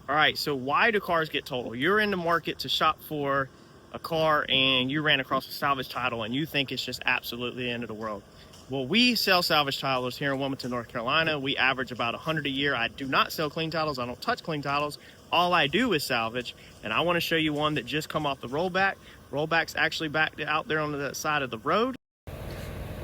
All right, so why do cars get totaled? You're in the market to shop for a car and you ran across a salvage title and you think it's just absolutely the end of the world. Well, we sell salvage titles here in Wilmington, North Carolina. We average about 100 a year. I do not sell clean titles. I don't touch clean titles. All I do is salvage, and I want to show you one that just come off the rollback. Rollback's actually back out there on the side of the road.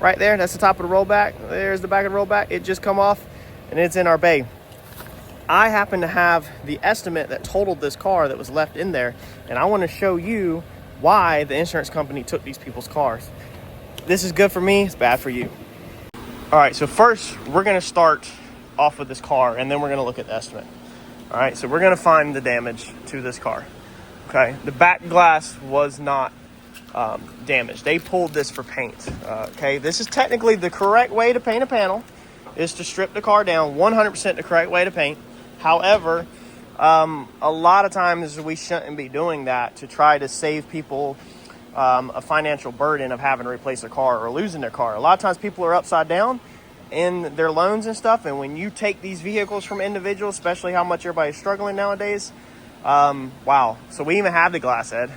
Right there, that's the top of the rollback. There's the back of the rollback. It just come off, and it's in our bay. I happen to have the estimate that totaled this car that was left in there, and I want to show you why the insurance company took these people's cars. This is good for me, it's bad for you. All right, so first we're gonna start off with this car and then we're gonna look at the estimate. All right, so we're gonna find the damage to this car. Okay, the back glass was not damaged. They pulled this for paint. Okay, this is technically the correct way to paint a panel, is to strip the car down. 100% the correct way to paint. However, a lot of times we shouldn't be doing that to try to save people a financial burden of having to replace their car or losing their car. A lot of times people are upside down in their loans and stuff, and when you take these vehicles from individuals, especially how much everybody's struggling nowadays, wow. So we even have the glass, Ed.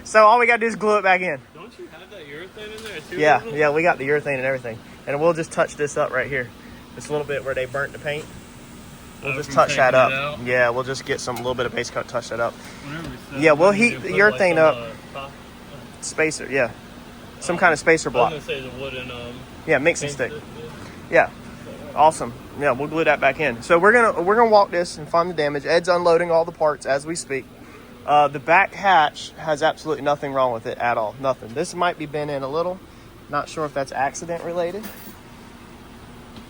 So all we gotta do is glue it back in. Don't you have that urethane in there too? Yeah, we got the urethane and everything. And we'll just touch this up right here. This little bit where they burnt the paint. We'll just touch that up. Yeah, we'll just get some little bit of base coat, touch that up. Yeah, we'll heat the urethane up. Spacer, yeah. Some kind of spacer block. I was gonna say the wooden yeah, mixing stick. Yeah. Awesome. Yeah, we'll glue that back in. So we're gonna walk this and find the damage. Ed's unloading all the parts as we speak. The back hatch has absolutely nothing wrong with it at all. Nothing. This might be bent in a little. Not sure if that's accident related.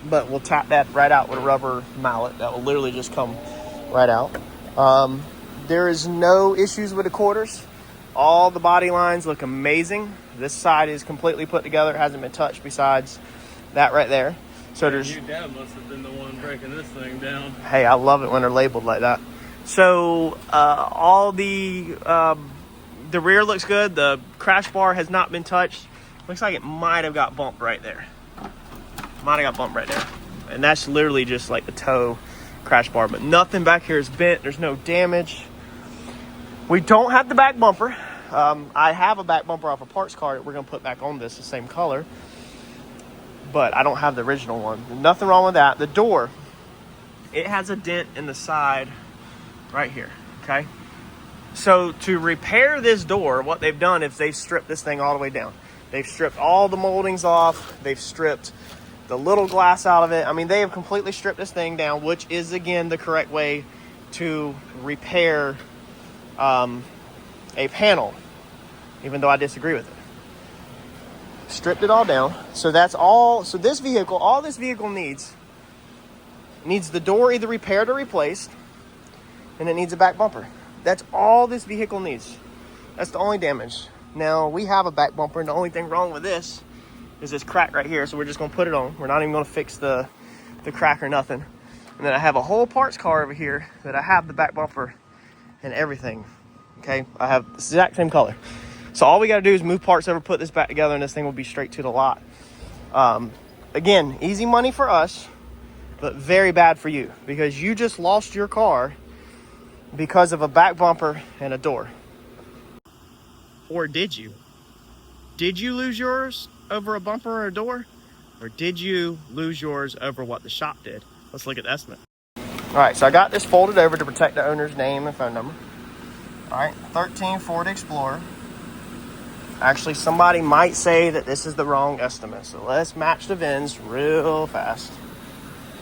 But we'll tap that right out with a rubber mallet. That will literally just come right out. There is no issues with the quarters. All the body lines look amazing. This side is completely put together. It hasn't been touched besides that right there. So there's... Your dad must have been the one breaking this thing down. Hey, I love it when they're labeled like that. So all the rear looks good. The crash bar has not been touched. Looks like it might have got bumped right there. Might have got bumped right there. And that's literally just like the toe crash bar. But nothing back here is bent. There's no damage. We don't have the back bumper. I have a back bumper off a parts car that we're going to put back on this, the same color. But I don't have the original one. Nothing wrong with that. The door, it has a dent in the side right here, okay? So to repair this door, what they've done is they've stripped this thing all the way down. They've stripped all the moldings off. They've stripped the little glass out of it. I mean, they have completely stripped this thing down, which is, again, the correct way to repair a panel, even though I disagree with it. Stripped it all down. So that's all. So this vehicle, all this vehicle needs the door either repaired or replaced, and it needs a back bumper. That's all this vehicle needs. That's the only damage. Now, we have a back bumper, and the only thing wrong with this is this crack right here, so we're just going to put it on. We're not even going to fix the crack or nothing. And then I have a whole parts car over here that I have the back bumper and everything. Okay, I have the exact same color. So all we got to do is move parts over, put this back together, and this thing will be straight to the lot. Again, easy money for us, but very bad for you, because you just lost your car because of a back bumper and a door. Or did you? Did you lose yours over a bumper or a door? Or did you lose yours over what the shop did? Let's look at the estimate. All right, so I got this folded over to protect the owner's name and phone number. All right, 13 Ford Explorer. Actually, somebody might say that this is the wrong estimate, so let's match the VINs real fast.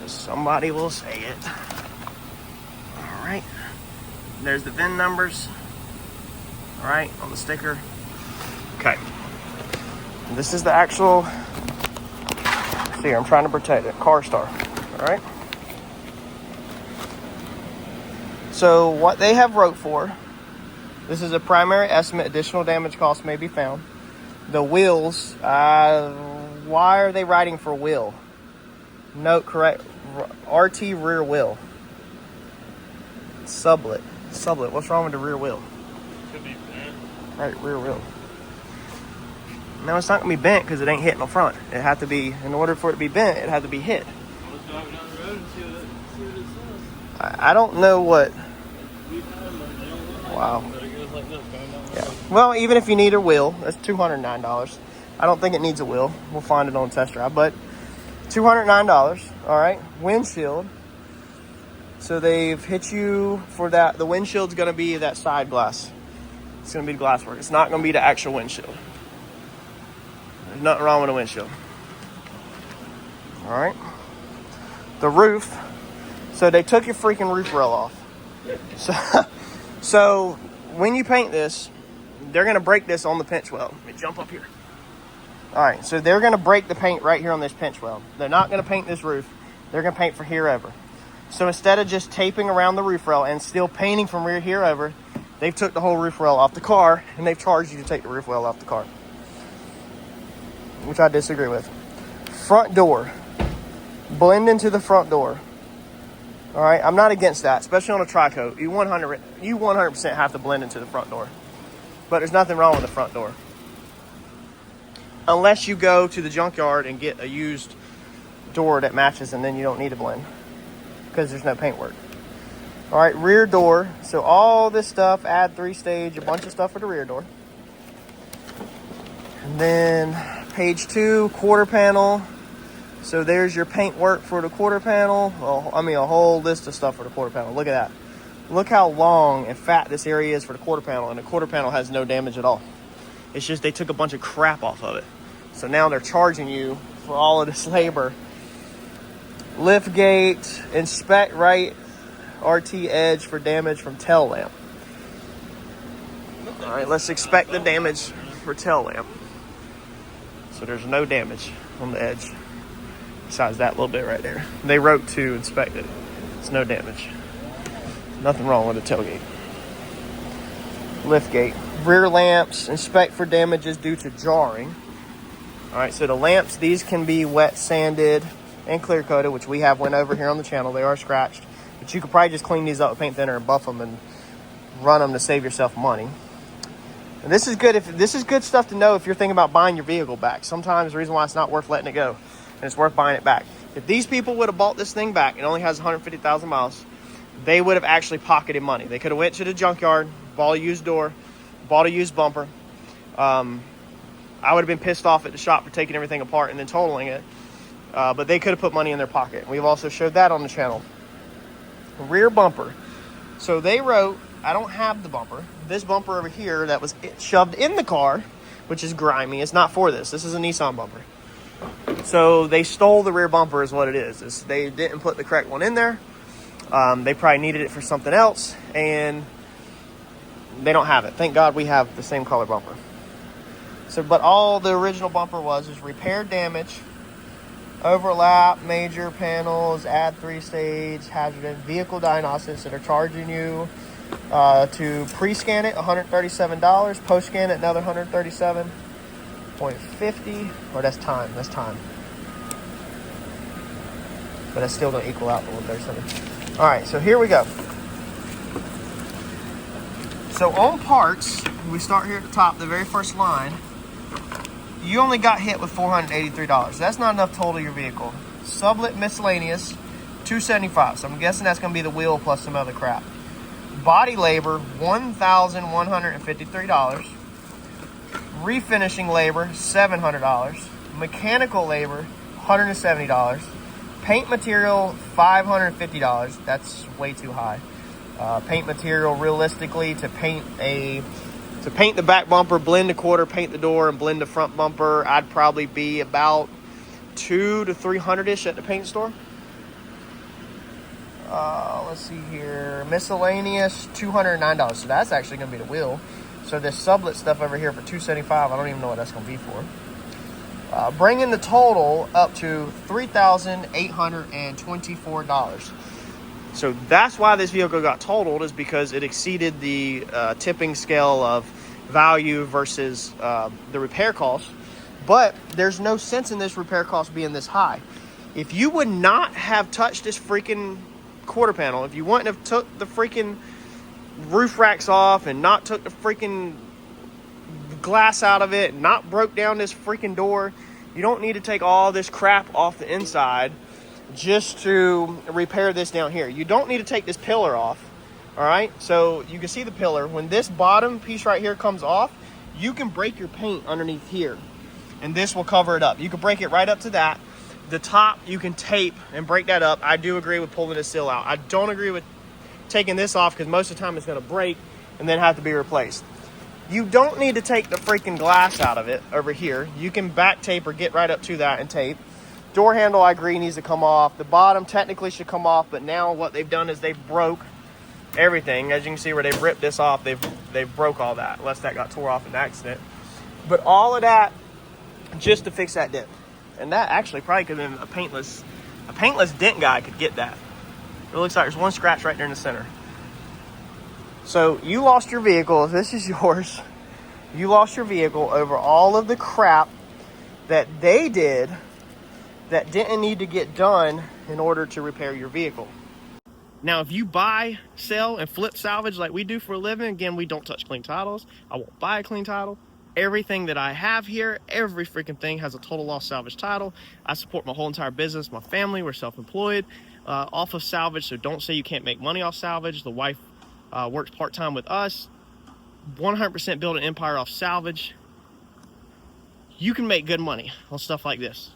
Somebody will say it. All right, there's the VIN numbers. All right, on the sticker. Okay, this is the actual, see, I'm trying to protect it, CarStar, all right? So what they have wrote for, this is a primary estimate, additional damage costs may be found. The wheels, why are they writing for wheel? Note correct, RT rear wheel. Sublet, what's wrong with the rear wheel? Could be bent. Right, rear wheel. No, it's not gonna be bent because it ain't hitting the front. It had to be, in order for it to be bent, it had to be hit. Let's drive down the road and see what it says. I don't know what. Wow. Yeah. Well, even if you need a wheel, that's $209. I don't think it needs a wheel. We'll find it on test drive, but $209. All right. Windshield. So they've hit you for that. The windshield's going to be that side glass. It's going to be the glass work. It's not going to be the actual windshield. There's nothing wrong with the windshield. All right. The roof. So they took your freaking roof rail off. So when you paint this, they're going to break this on the pinch weld. Let me jump up here. All right. So they're going to break the paint right here on this pinch weld. They're not going to paint this roof. They're going to paint for here over. So instead of just taping around the roof rail and still painting from here over, they've took the whole roof rail off the car, and they've charged you to take the roof rail off the car, which I disagree with. Front door. Blend into the front door. All right, I'm not against that, especially on a tri-coat. You 100% have to blend into the front door. But there's nothing wrong with the front door. Unless you go to the junkyard and get a used door that matches, and then you don't need to blend because there's no paint work. All right, rear door. So all this stuff, add 3-stage, a bunch of stuff for the rear door. And then page 2, quarter panel. So there's your paint work for the quarter panel. Well, I mean, a whole list of stuff for the quarter panel. Look at that. Look how long and fat this area is for the quarter panel. And the quarter panel has no damage at all. It's just they took a bunch of crap off of it. So now they're charging you for all of this labor. Lift gate, inspect right RT edge for damage from tail lamp. All right, let's inspect the damage for tail lamp. So there's no damage on the edge. Besides that little bit right there. They wrote to inspect it. It's no damage. Nothing wrong with the tailgate. Lift gate. Rear lamps, inspect for damages due to jarring. All right, so the lamps, these can be wet sanded and clear coated, which we have went over here on the channel. They are scratched. But you could probably just clean these up with paint thinner and buff them and run them to save yourself money. And this is good stuff to know if you're thinking about buying your vehicle back. Sometimes the reason why it's not worth letting it go, and it's worth buying it back. If these people would have bought this thing back, it only has 150,000 miles, they would have actually pocketed money. They could have went to the junkyard, bought a used door, bought a used bumper. I would have been pissed off at the shop for taking everything apart and then totaling it. But they could have put money in their pocket. We've also showed that on the channel. Rear bumper. So they wrote, I don't have the bumper. This bumper over here that was shoved in the car, which is grimy. It's not for this. This is a Nissan bumper. So they stole the rear bumper is what it is. They didn't put the correct one in there. They probably needed it for something else, and they don't have it. Thank God we have the same color bumper. So, but all the original bumper was repair damage, overlap, major panels, add 3-stage, hazard, vehicle diagnostics that are charging you to pre-scan it, $137, post-scan it, another $137.50, or that's time. But that's still going to equal out to 137. All right, so here we go. So on parts, we start here at the top, the very first line. You only got hit with $483. That's not enough to total your vehicle. Sublet miscellaneous, $275. So I'm guessing that's going to be the wheel plus some other crap. Body labor, $1,153. Refinishing labor, $700. Mechanical labor, $170. Paint material, $550. That's way too high. Paint material, realistically, to paint the back bumper, blend the quarter, paint the door, and blend the front bumper, I'd probably be about $200 to $300-ish at the paint store. Let's see here. Miscellaneous, $209. So that's actually going to be the wheel. So this sublet stuff over here for $275, I don't even know what that's going to be for. Bringing the total up to $3,824. So that's why this vehicle got totaled, is because it exceeded the tipping scale of value versus the repair cost. But there's no sense in this repair cost being this high. If you would not have touched this freaking quarter panel, if you wouldn't have took the freaking roof racks off and not took the freaking glass out of it, and not broke down this freaking door, you don't need to take all this crap off the inside just to repair this down here. You don't need to take this pillar off. All right, so you can see the pillar. When this bottom piece right here comes off, you can break your paint underneath here, and this will cover it up. You can break it right up to that. The top, you can tape and break that up. I do agree with pulling the sill out. I don't agree with taking this off because most of the time it's gonna break and then have to be replaced. You don't need to take the freaking glass out of it over here. You can back tape or get right up to that and tape. Door handle, I agree, needs to come off. The bottom technically should come off, but now what they've done is they've broke everything. As you can see where they've ripped this off, they've broke all that, unless that got tore off in an accident. But all of that just to fix that dent. And that actually probably could have been a paintless dent guy could get that. It looks like there's one scratch right there in the center. So you lost your vehicle. If this is yours, you lost your vehicle over all of the crap that they did that didn't need to get done in order to repair your vehicle. Now, if you buy, sell, and flip salvage like we do for a living, again, we don't touch clean titles. I won't buy a clean title. Everything that I have here, every freaking thing has a total loss salvage title. I support my whole entire business, my family, we're self-employed off of salvage, so don't say you can't make money off salvage. The wife works part-time with us. 100% build an empire off salvage. You can make good money on stuff like this.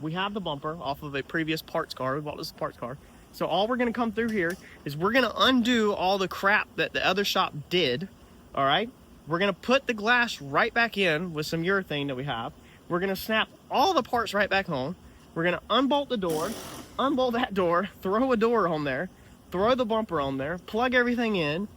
We have the bumper off of a previous parts car. We bought this parts car. So all we're gonna come through here is we're gonna undo all the crap that the other shop did, all right? We're gonna put the glass right back in with some urethane that we have. We're gonna snap all the parts right back on. We're gonna unbolt the door, unbolt that door, throw a door on there, throw the bumper on there, plug everything in,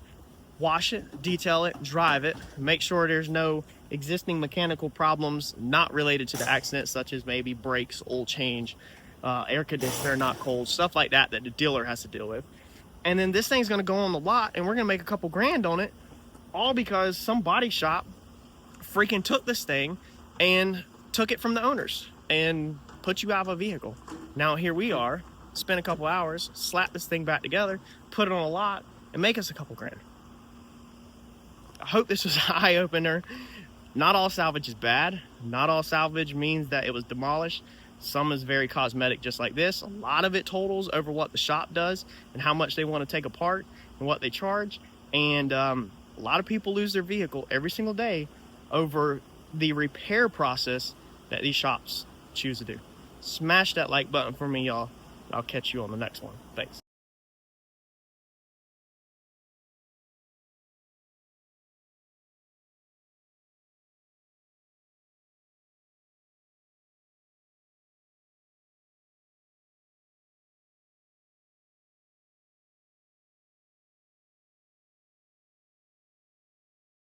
wash it, detail it, drive it, make sure there's no existing mechanical problems not related to the accident, such as maybe brakes, oil change, air conditioner not cold, stuff like that that the dealer has to deal with. And then this thing's gonna go on the lot and we're gonna make a couple grand on it, all because some body shop freaking took this thing and took it from the owners and put you out of a vehicle. Now here we are, spend a couple hours, slap this thing back together, put it on a lot, and make us a couple grand. I hope this was an eye-opener. Not all salvage is bad. Not all salvage means that it was demolished. Some is very cosmetic, just like this. A lot of it totals over what the shop does and how much they want to take apart and what they charge. And a lot of people lose their vehicle every single day over the repair process that these shops choose to do. Smash that like button for me, y'all. I'll catch you on the next one. Thanks.